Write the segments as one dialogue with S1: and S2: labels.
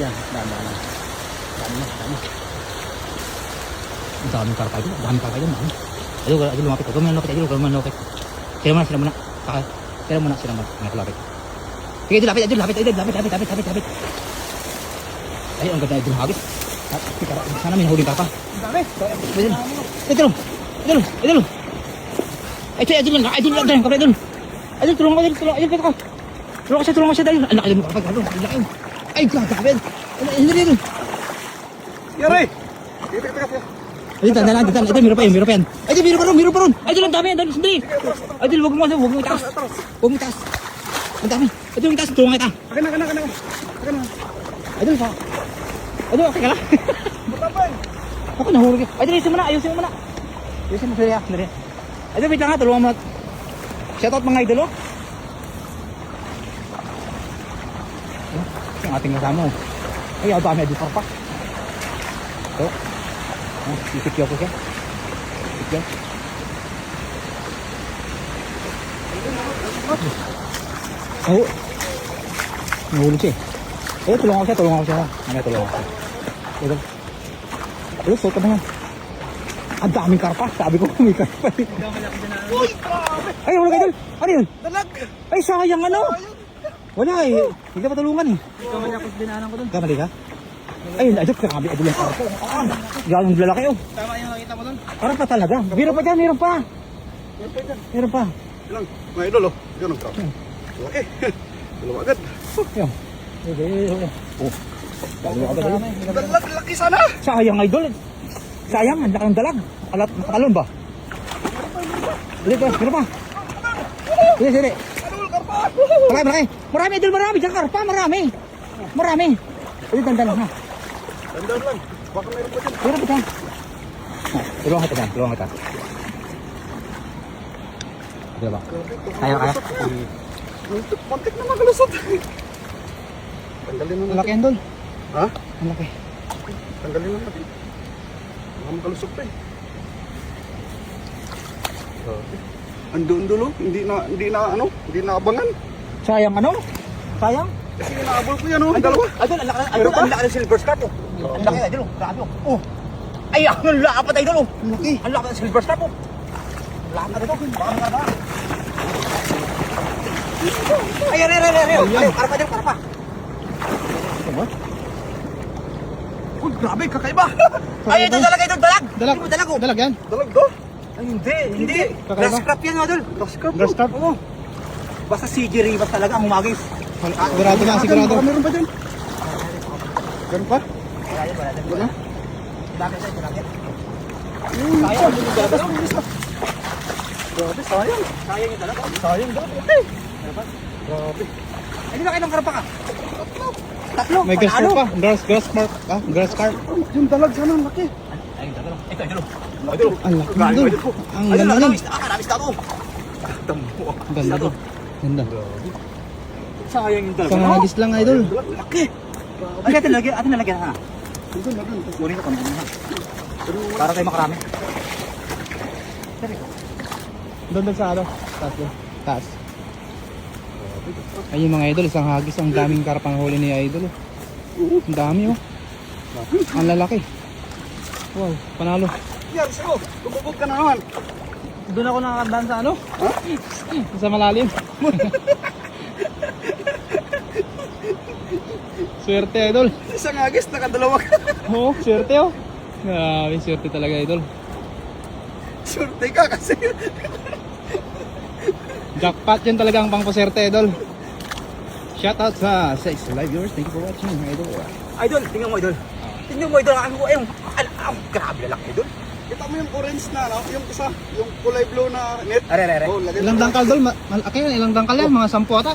S1: Yan, dami. Ang daming karpa ito. Idol, lumapit. Huwag mo lumapit. Sila muna. Sila muna. Lapit. Sige, idol, lapit. Ay, ang ganda idol, hagis. Sana may nahulin karpa.
S2: Ang dami.
S1: Idol. Ay, idol lang. Idol, tulungan ko. Tulungan ko siya, idol. Ang laki mo karpa, idol. Ang laki. Ay, grabe. Idol.
S2: Yari!
S1: Idol, tanda. Idol, meron pa yan. Idol, meron pa ron. Idol, ang dami. Sandali. Idol, huwag mo itaas. Ang dami. Idol, yung taas. Tulungan kita.
S2: Akin na.
S1: Idol, okay ka lang.
S2: Matapay!
S1: Ako, nahulog yun. Idol, ayusin mo na. Ayusin mo, sandali. Idol, wait lang ha. Tulungan mo na. Shoutout mga idol, oh. Yung ating kasama, oh. Ay, ang dami. Idol, parpa. Ito. Isikyo ko siya. Oo. Nahulog siya eh. Eh, tulungan ko siya. Tulungan ko siya. Idol, suot ka na yan. Ang daming karpa. Sabi ko, may karpa eh.
S2: Uy! Grabe!
S1: Ay, wala ka idol. Ano yun?
S2: Dalag!
S1: Ay, sayang ano. Wala eh. Hindi ka patulungan eh.
S2: Ikaw man ako dinaanan ko doon.
S1: Kamali ka? Ay, idol, grabe. Idol yung karpa. Gano'ng lalaki oh.
S2: Tama yung nakita mo doon?
S1: Parang pa talaga. Meron pa dyan, meron pa.
S2: Ilang? Mga idol, oh. Ganun ka. Okay. Dalawa agad.
S1: Yan. Oh. Dalawa agad.
S2: Dalag! Laki sana!
S1: Sayang idol. Sayang, ang laki ng dalag. Nakatalon ba? Meron pa. Sige.
S2: Idol, karpa!
S1: Marami. Marami idol, marami. Diyan karpa, marami. Idol, dandan lang ha.
S2: Dandan lang. Baka mayroon pa dyan.
S1: Meron pa dyan. Tulungan kita. Diba? Kaya.
S2: Pantik na magalusot. Tanggalin mo
S1: Ang laki yan doon.
S2: Ha?
S1: Ang laki.
S2: Tanggalin mo natin. Baka magalusot pa eh. Andun dulo, hindi na abangan.
S1: Sayang ano? Sayang?
S2: Kasi inaabol ko yan, oh. Dalawa.
S1: Idol, ang laki ng silver scarf oh. Ang laki idol, grabe oh. Ay, ang lapat idol oh. Ang laki ng silver scarf oh. Lapat ito, baka nga ba? Ay, karpa.
S2: Uy, grabe, kakaiba.
S1: Ay, ito dalag.
S3: Dalag.
S1: Hindi mo dalag oh.
S3: Dalag yan?
S2: Dalag to.
S1: Ay, hindi.
S3: Kakaiba?
S1: Grass crop yan idol.
S3: Grass carp?
S1: Oo. Basta CG Rivas talaga ang humagis.
S3: Sigurado na, sigurado.
S2: Baka meron pa dyan. Ganun pa?
S1: Wala. Dami sa ito natin.
S2: Sayang, hindi talaga. Grabe, sayang.
S1: Sayang yung dalag.
S2: Sayang daw. Grabe.
S1: Ay, di ba kayo ng karpa ka? Tatlo.
S3: May grass carp pa. Grass carp. Grass carp.
S2: Yung dalag sana, ang laki.
S1: Ay, ito idol.
S3: Ang laki na doon. Ang ganda doon.
S1: Nakakaramis ka ako.
S3: Ganda doon. Ganda.
S1: Sayang yung dalag.
S3: Pangagis lang idol.
S1: Laki. Ay, atin nalagyan ha.
S2: Nandun.
S1: Kunin ko kami ha. Para kayo makarami.
S3: Doon sa ano? Taas doon. Taas. Ayun mga idol, isang hagis. Ang daming karpang huli ni idol. Ang dami oh. Ang lalaki. Wow, panalo.
S2: Yan, sa'yo. Lumubog ka na naman.
S3: Doon ako nakakandaan sa ano?
S2: Ha?
S3: Sa malalim. Swerte idol.
S2: Isang agis, nakadalawa ka.
S3: Oo, swerte oh. Grabe, swerte talaga idol.
S2: Surte ka kasi.
S3: Jackpot yun talaga ang pangpaswerte idol. Shoutout sa Sex Live viewers. Thank you for watching idol.
S1: Idol, tingnan mo idol. Tingnan mo idol. Grabe lalaki idol.
S2: Kita mo yung orange na, no? Yung isa, yung kulay blue na net.
S1: Are.
S2: Oh, lagyan
S3: Ilang
S2: mo.
S3: dangkal idol? Malaki yan. Ilang dangkal yan? Mga 10 ata.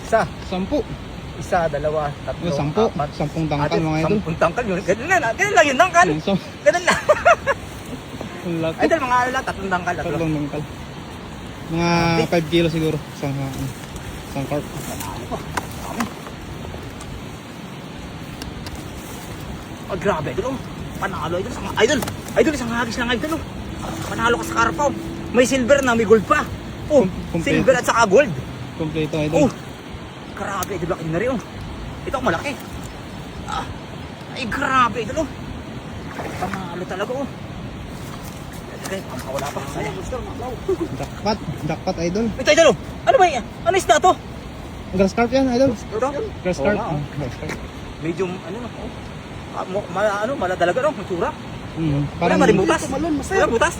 S1: Isa,
S3: 10.
S1: isa, dalawa, tatlo,
S3: Yung 10 dangkal mga idol.
S1: 10 dangkal yun. Ganun lang yun dangkal.
S3: So,
S1: Ganun lang.
S3: ang laki.
S1: Idol, mga ano lang, 3 dangkal.
S3: Tatlong dangkal. Mga 5 kilo siguro. Isang carp.
S1: Oh, grabe idol. Panalo idol. Idol, isang hagis lang idol. Panalo ka sa karpa. May silver na, may gold pa. Oh,
S3: Kompleto.
S1: silver at saka gold.
S3: Kompleto idol.
S1: Oh, grabe idol. Laki na rin oh. Ito malaki. Ay, grabe, idol, oh. Pamalo talaga, oh. Ay, wala pa. Sayang.
S3: Jackpot idol.
S1: Ito, idol, oh. Ano ba yan? Ano isda to?
S3: Grass carp yan idol.
S1: Ito?
S3: Grass carp.
S1: Oo nga, oh.
S3: Grass carp.
S1: Medyo, ano na, oh. Maladalaga, no? Matsura.
S3: Mm,
S1: Wala, marimutas.
S2: Tumalon, masaya.
S1: Wala, butas.